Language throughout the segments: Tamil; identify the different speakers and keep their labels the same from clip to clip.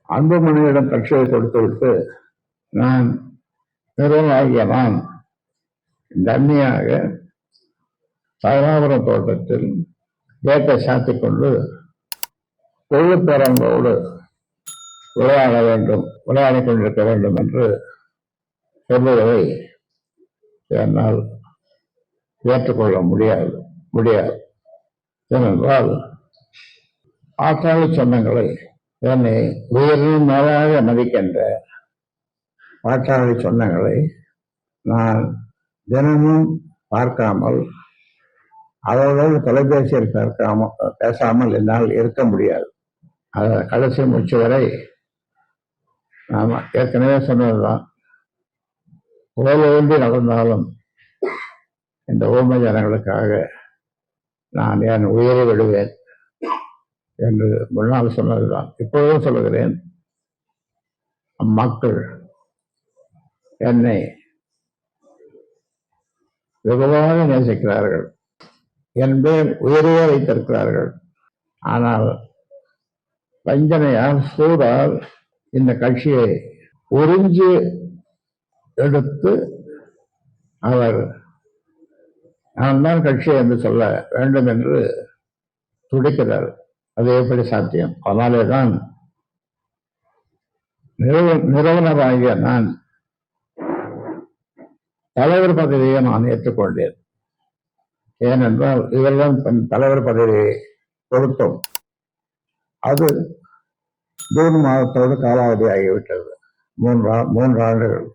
Speaker 1: அன்புமணியிடம் கட்சியை கொடுத்துவிட்டு நான் நிறுவனாகிய நான் தன்மையாக சகலாபுரம் தோட்டத்தில் கேட்டை சாத்திக் கொண்டு தொழிற்பேரங்களோடு விளையாடி கொண்டிருக்க வேண்டும் என்று சொல்லுவதை என்னால் ஏற்றுக்கொள்ள முடியாது. ஏனென்றால் பாட்டாளி சொந்தங்களை என்னை உயிரினும் மேலாக மதிக்கின்ற பாட்டாளி சொந்தங்களை நான் தினமும் பார்க்காமல் அவர்களோடு தொலைபேசியில் பேசாமல் என்னால் இருக்க முடியாது. அதை கடைசி மூச்சு வரை நாம் ஏற்கனவே சொன்னதுதான், உலகி நடந்தாலும் இந்த ஊமை ஜனங்களுக்காக நான் என் உயிரை விடுவேன் என்று முன்னால் சொன்னதுதான். இப்பொழுதும் சொல்லுகிறேன், மக்கள் என்னை வெகுவாக நேசிக்கிறார்கள், என் பேர் உயர்வே வைத்திருக்கிறார்கள். ஆனால் வஞ்சனையால் சூடால் இந்த கட்சியை உறிஞ்சு எடுத்து அவர் நான் தான் கட்சி என்று சொல்ல வேண்டும் என்று துடிக்கிறார். அது எப்படி சாத்தியம்? அதனாலே தான் நிறுவனராகிய நான் தலைவர் பதவியை நான் ஏற்றுக்கொண்டேன். ஏனென்றால் இவரெல்லாம் தலைவர் பதவியை கொடுத்தோம். அது ஜூன் மாதத்தோடு காலாவதி ஆகிவிட்டது, 3 ஆண்டுகள்.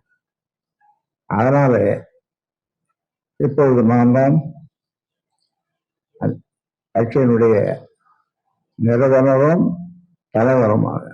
Speaker 1: அதனாலே இப்பொழுது நான் தான் கட்சியினுடைய நிறுவனரும் தலைவருமாக